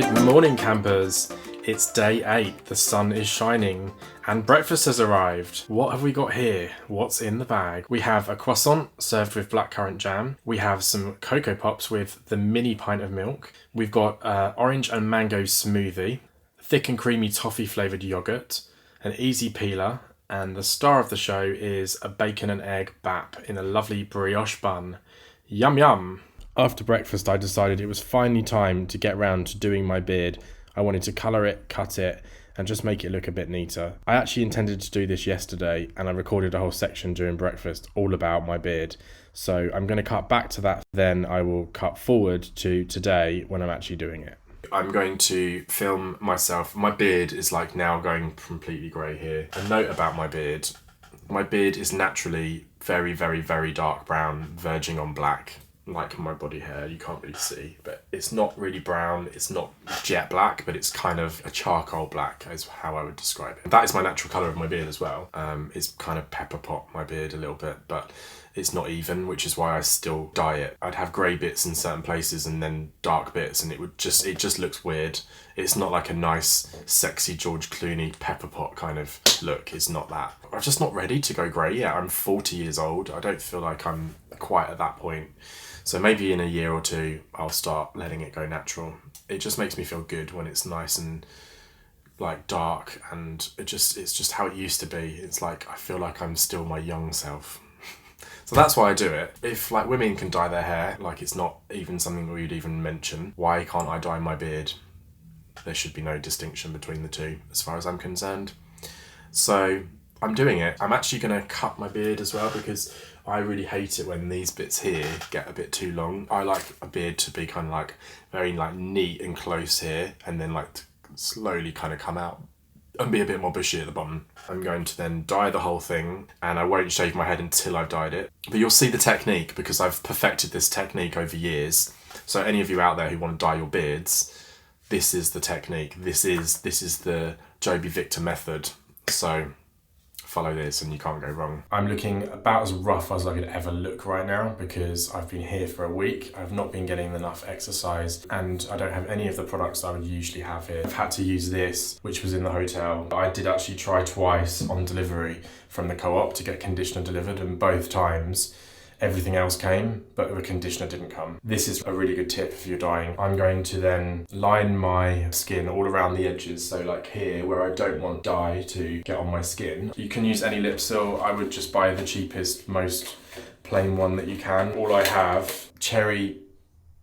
Good morning, campers. It's day 8, the sun is shining, and breakfast has arrived. What have we got here? What's in the bag? We have a croissant served with blackcurrant jam. We have some Cocoa Pops with the mini pint of milk. We've got orange and mango smoothie, thick and creamy toffee flavoured yoghurt, an easy peeler, and the star of the show is a bacon and egg bap in a lovely brioche bun. Yum yum! After breakfast, I decided it was finally time to get round to doing my beard. I wanted to colour it, cut it, and just make it look a bit neater. I actually intended to do this yesterday, and I recorded a whole section during breakfast all about my beard. So I'm going to cut back to that, then I will cut forward to today when I'm actually doing it. I'm going to film myself. My beard is like now going completely grey here. A note about my beard. My beard is naturally very, very, very dark brown, verging on black. Like my body hair, you can't really see, but it's not really brown, it's not jet black, but it's kind of a charcoal black is how I would describe it. That is my natural colour of my beard as well. It's kind of pepper pot my beard a little bit, but it's not even, which is why I still dye it. I'd have grey bits in certain places and then dark bits, and it just looks weird. It's not like a nice, sexy George Clooney pepper pot kind of look. It's not that. I'm just not ready to go grey yet. I'm 40 years old. I don't feel like I'm quite at that point. So maybe in a year or two, I'll start letting it go natural. It just makes me feel good when it's nice and like dark, and it's just how it used to be. It's like, I feel like I'm still my young self. So that's why I do it. If like women can dye their hair, like it's not even something we'd even mention, why can't I dye my beard? There should be no distinction between the two as far as I'm concerned. So I'm doing it. I'm actually gonna cut my beard as well because I really hate it when these bits here get a bit too long. I like a beard to be kind of like very like neat and close here, and then like slowly kind of come out and be a bit more bushy at the bottom. I'm going to then dye the whole thing, and I won't shave my head until I've dyed it. But you'll see the technique because I've perfected this technique over years. So any of you out there who want to dye your beards, this is the technique. This is the Joeby Victor method. So follow this and you can't go wrong. I'm looking about as rough as I could ever look right now because I've been here for a week. I've not been getting enough exercise, and I don't have any of the products I would usually have here. I've had to use this, which was in the hotel. I did actually try twice on delivery from the co-op to get conditioner delivered, and both times everything else came, but the conditioner didn't come. This is a really good tip if you're dyeing. I'm going to then line my skin all around the edges, so like here where I don't want dye to get on my skin. You can use any lip seal. I would just buy the cheapest, most plain one that you can. All I have, cherry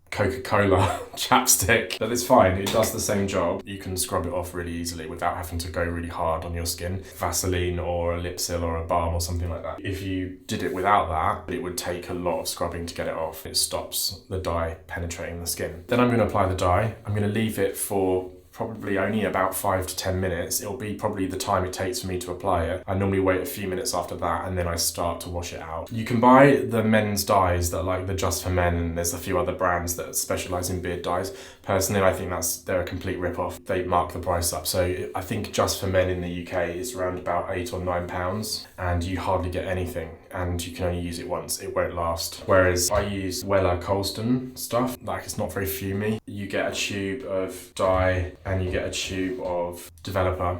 Coca-Cola chapstick, but it's fine, it does the same job. You can scrub it off really easily without having to go really hard on your skin. Vaseline or a lip seal or a balm or something like that. If you did it without that, it would take a lot of scrubbing to get it off. It stops the dye penetrating the skin. Then I'm going to apply the dye. I'm going to leave it for probably only about 5 to 10 minutes. It'll be probably the time it takes for me to apply it. I normally wait a few minutes after that, and then I start to wash it out. You can buy the men's dyes that like the Just for Men, and there's a few other brands that specialise in beard dyes. Personally, I think they're a complete rip-off. They mark the price up. So I think Just for Men in the UK is around about £8 or £9, and you hardly get anything, and you can only use it once. It won't last. Whereas I use Weller Colston stuff, like it's not very fumey. You get a tube of dye and you get a tube of developer.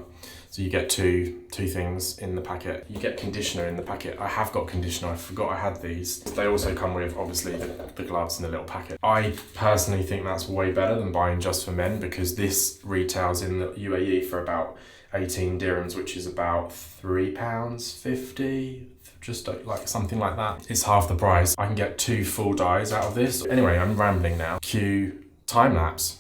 So you get two things in the packet. You get conditioner in the packet. I have got conditioner, I forgot I had these. They also come with, obviously, the gloves in the little packet. I personally think that's way better than buying Just for Men, because this retails in the UAE for about 18 dirhams, which is about £3.50, just like something like that. It's half the price. I can get 2 full dyes out of this. Anyway, I'm rambling now. Cue time lapse.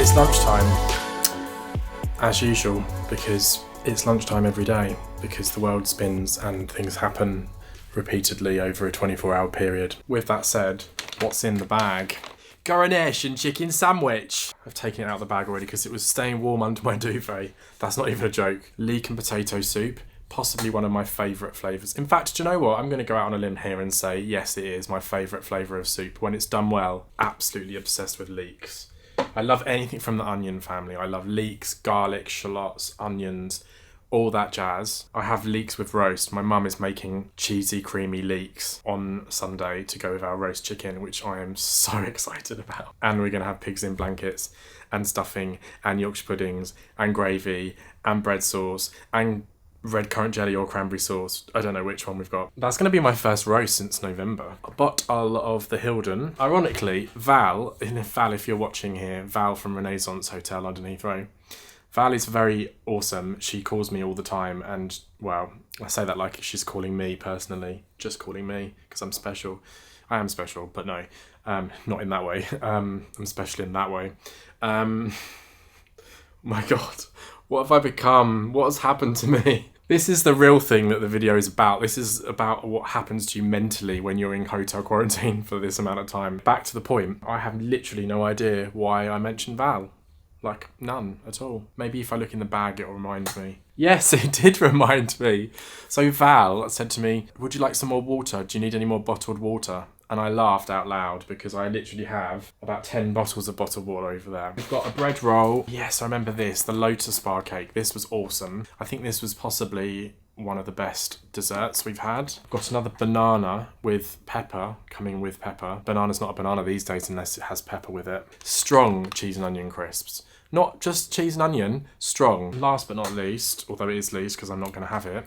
It's lunchtime, as usual, because it's lunchtime every day, because the world spins and things happen repeatedly over a 24-hour period. With that said, what's in the bag? Coronation chicken sandwich. I've taken it out of the bag already because it was staying warm under my duvet. That's not even a joke. Leek and potato soup, possibly one of my favourite flavours. In fact, do you know what? I'm going to go out on a limb here and say, yes, it is my favourite flavour of soup. When it's done well, absolutely obsessed with leeks. I love anything from the onion family. I love leeks, garlic, shallots, onions, all that jazz. I have leeks with roast. My mum is making cheesy, creamy leeks on Sunday to go with our roast chicken, which I am so excited about. And we're going to have pigs in blankets and stuffing and Yorkshire puddings and gravy and bread sauce and red currant jelly or cranberry sauce. I don't know which one we've got. That's going to be my first roast since November. A bottle of the Hilden. Ironically, Val, if you're watching here, Val from Renaissance Hotel, London Heathrow. Val is very awesome. She calls me all the time and, well, I say that like she's calling me personally, just calling me because I'm special. I am special, but no, not in that way. I'm special in that way. My God, what have I become? What has happened to me? This is the real thing that the video is about. This is about what happens to you mentally when you're in hotel quarantine for this amount of time. Back to the point, I have literally no idea why I mentioned Val. Like, none at all. Maybe if I look in the bag, it'll remind me. Yes, it did remind me. So Val said to me, would you like some more water? Do you need any more bottled water? And I laughed out loud because I literally have about 10 bottles of bottled water over there. We've got a bread roll. Yes, I remember this, the Lotus bar cake. This was awesome. I think this was possibly one of the best desserts we've had. Got another banana with pepper, coming with pepper. Banana's not a banana these days unless it has pepper with it. Strong cheese and onion crisps. Not just cheese and onion, strong. Last but not least, although it is least because I'm not going to have it,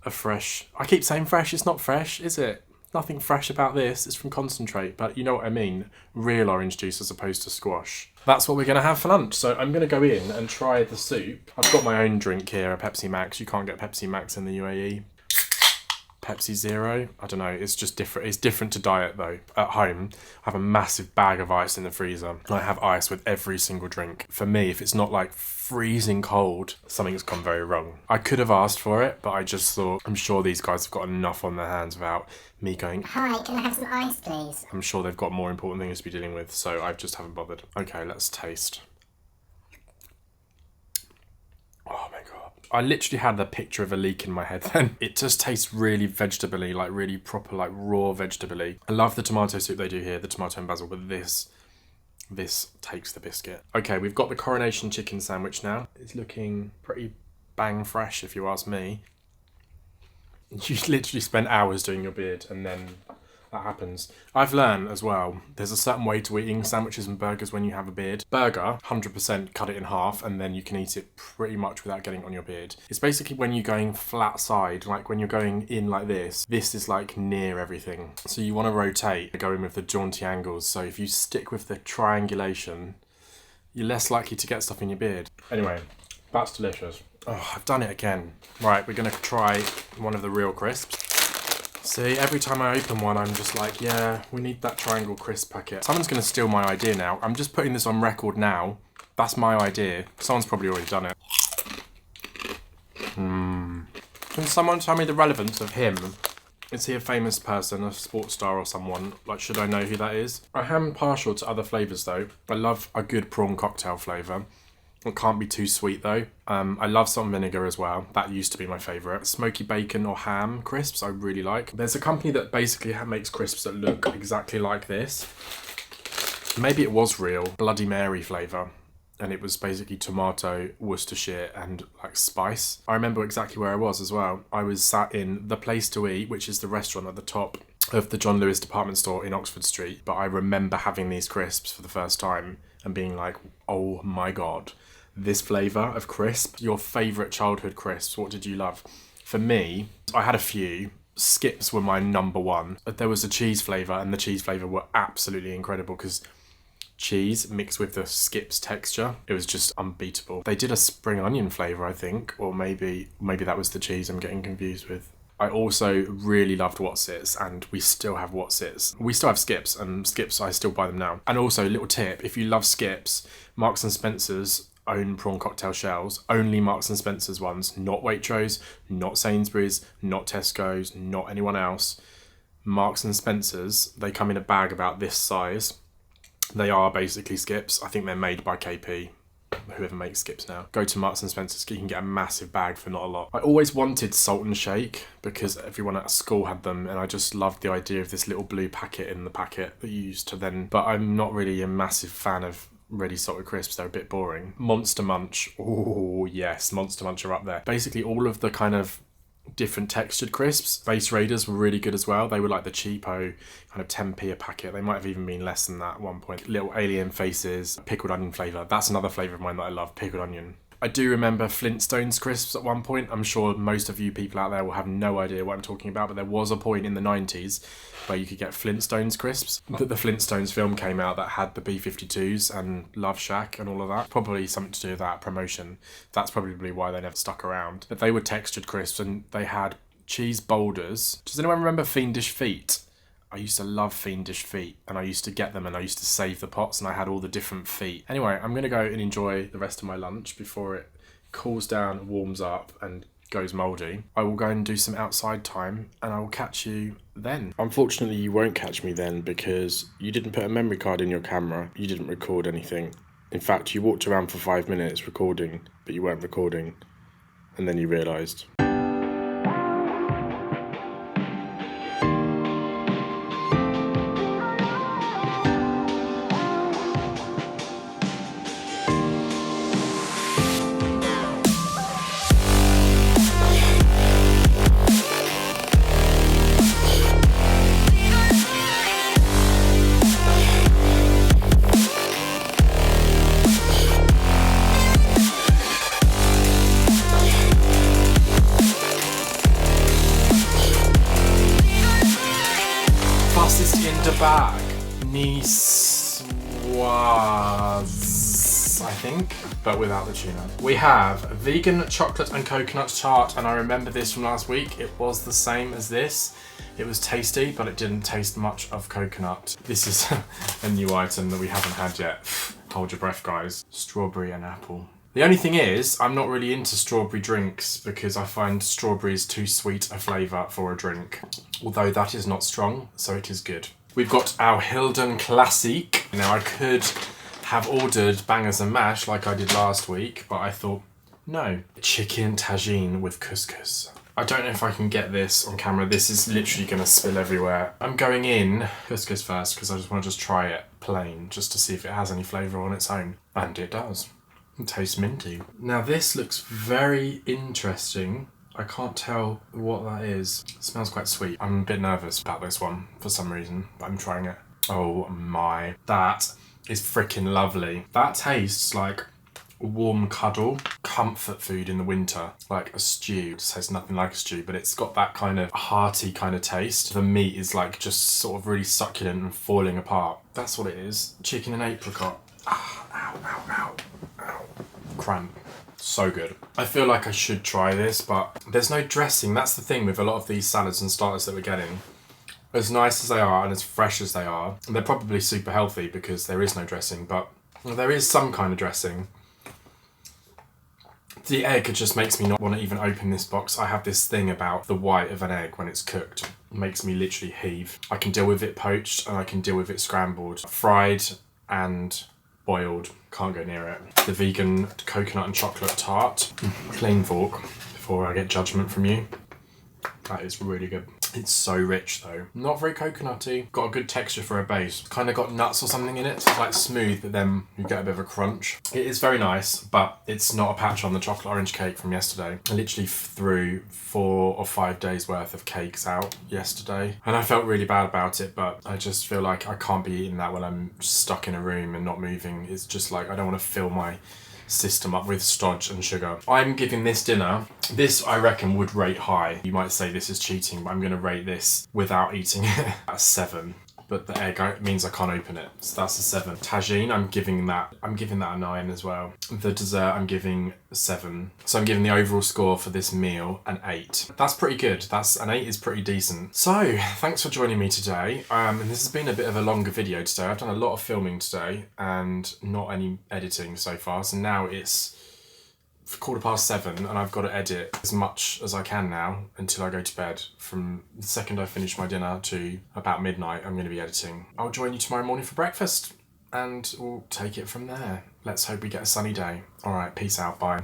a fresh... I keep saying fresh, it's not fresh, is it? Nothing fresh about this, it's from concentrate, but you know what I mean. Real orange juice as opposed to squash. That's what we're going to have for lunch. So I'm going to go in and try the soup. I've got my own drink here, a Pepsi Max. You can't get Pepsi Max in the UAE. Pepsi Zero. I don't know, it's just different. It's different to diet though. At home, I have a massive bag of ice in the freezer. I have ice with every single drink. For me, if it's not like freezing cold, something's gone very wrong. I could have asked for it, but I just thought, I'm sure these guys have got enough on their hands without me going, hi, can I have some ice, please? I'm sure they've got more important things to be dealing with, so I just haven't bothered. Okay, let's taste. Oh my God. I literally had the picture of a leek in my head then. It just tastes really vegetable-y, like really proper, like raw vegetable-y. I love the tomato soup they do here, the tomato and basil, but this takes the biscuit. Okay, we've got the coronation chicken sandwich now. It's looking pretty bang fresh if you ask me. You literally spend hours doing your beard and then that happens. I've learned as well, there's a certain way to eating sandwiches and burgers when you have a beard. Burger, 100% cut it in half and then you can eat it pretty much without getting it on your beard. It's basically when you're going flat side, like when you're going in like this is like near everything. So you want to rotate, go in with the jaunty angles. So if you stick with the triangulation, you're less likely to get stuff in your beard. Anyway, that's delicious. Oh, I've done it again. Right, we're going to try one of the real crisps. See, every time I open one, I'm just like, yeah, we need that triangle crisp packet. Someone's going to steal my idea now. I'm just putting this on record now. That's my idea. Someone's probably already done it. Can someone tell me the relevance of him? Is he a famous person, a sports star or someone? Like, should I know who that is? I am partial to other flavours though. I love a good prawn cocktail flavour. It can't be too sweet though. I love salt and vinegar as well. That used to be my favourite. Smoky bacon or ham crisps I really like. There's a company that basically makes crisps that look exactly like this. Maybe it was real. Bloody Mary flavour. And it was basically tomato, Worcestershire and like spice. I remember exactly where I was as well. I was sat in The Place to Eat, which is the restaurant at the top of the John Lewis department store in Oxford Street. But I remember having these crisps for the first time and being like, oh my God. This flavour of crisp, your favourite childhood crisps, what did you love? For me, I had a few. Skips were my number one. There was a cheese flavour and the cheese flavour were absolutely incredible because cheese mixed with the Skips texture, it was just unbeatable. They did a spring onion flavour, I think, or maybe that was the cheese I'm getting confused with. I also really loved Whatsits, and we still have Whatsits. We still have Skips, and Skips, I still buy them now. And also, little tip, if you love Skips, Marks and Spencer's own prawn cocktail shells, only Marks and Spencer's ones, not Waitrose, not Sainsbury's, not Tesco's, not anyone else. Marks and Spencer's, they come in a bag about this size. They are basically Skips. I think they're made by KP, whoever makes Skips now. Go to Marks and Spencer's, you can get a massive bag for not a lot. I always wanted Salt and Shake because everyone at school had them, and I just loved the idea of this little blue packet in the packet that you used to then, but I'm not really a massive fan of ready salted crisps. They're a bit boring. Monster Munch, oh yes, Monster Munch are up there. Basically all of the kind of different textured crisps. Base Raiders were really good as well. They were like the cheapo kind of 10p a packet. They might have even been less than that at one point. Little alien faces, pickled onion flavour. That's another flavour of mine that I love, pickled onion. I do remember Flintstones crisps at one point. I'm sure most of you people out there will have no idea what I'm talking about, but there was a point in the 90s where you could get Flintstones crisps. The Flintstones film came out that had the B-52s and Love Shack and all of that. Probably something to do with that promotion. That's probably why they never stuck around. But they were textured crisps, and they had cheese boulders. Does anyone remember Fiendish Feet? I used to love Fiendish Feet, and I used to get them, and I used to save the pots, and I had all the different feet. Anyway, I'm going to go and enjoy the rest of my lunch before it cools down, warms up, and goes mouldy. I will go and do some outside time, and I will catch you then. Unfortunately, you won't catch me then because you didn't put a memory card in your camera. You didn't record anything. In fact, you walked around for 5 minutes recording, but you weren't recording, and then you realised. Bag. Niçoise, I think, but without the tuna. We have vegan chocolate and coconut tart, and I remember this from last week. It was the same as this. It was tasty, but it didn't taste much of coconut. This is a new item that we haven't had yet. Hold your breath, guys. Strawberry and apple. The only thing is, I'm not really into strawberry drinks because I find strawberries too sweet a flavour for a drink. Although that is not strong, so it is good. We've got our Hilden Classic. Now I could have ordered bangers and mash like I did last week, but I thought, no. Chicken tagine with couscous. I don't know if I can get this on camera. This is literally going to spill everywhere. I'm going in couscous first because I just want to try it plain, just to see if it has any flavour on its own. And it does. It tastes minty. Now this looks very interesting. I can't tell what that is. It smells quite sweet. I'm a bit nervous about this one for some reason, but I'm trying it. Oh my. That is freaking lovely. That tastes like warm cuddle, comfort food in the winter, like a stew. It tastes nothing like a stew, but it's got that kind of hearty kind of taste. The meat is like just sort of really succulent and falling apart. That's what it is. Chicken and apricot. Ah, ow, ow, ow, ow. Cramp. So good. I feel like I should try this, but there's no dressing. That's the thing with a lot of these salads and starters that we're getting. As nice as they are and as fresh as they are, they're probably super healthy because there is no dressing, but there is some kind of dressing. The egg just makes me not want to even open this box. I have this thing about the white of an egg when it's cooked. It makes me literally heave. I can deal with it poached and I can deal with it scrambled. Fried and boiled, can't go near it. The vegan coconut and chocolate tart. Plain fork before I get judgment from you. That is really good. It's so rich though. Not very coconutty. Got a good texture for a base. Kind of got nuts or something in it. It's like smooth, but then you get a bit of a crunch. It is very nice, but it's not a patch on the chocolate orange cake from yesterday. I literally threw 4 or 5 days worth of cakes out yesterday. And I felt really bad about it, but I just feel like I can't be eating that when I'm stuck in a room and not moving. It's just like, I don't want to fill my system up with stodge and sugar. I'm giving this dinner, this I reckon would rate high. You might say this is cheating, but I'm going to rate this without eating it at 7. but the egg means I can't open it. So that's a 7. Tagine, I'm giving that a 9 as well. The dessert, I'm giving a 7. So I'm giving the overall score for this meal an 8. That's pretty good. An 8 is pretty decent. So thanks for joining me today. And this has been a bit of a longer video today. I've done a lot of filming today and not any editing so far. So now it's 7:15 and I've got to edit as much as I can now until I go to bed. From the second I finish my dinner to about midnight, I'm going to be editing. I'll join you tomorrow morning for breakfast and we'll take it from there. Let's hope we get a sunny day. All right, peace out, bye.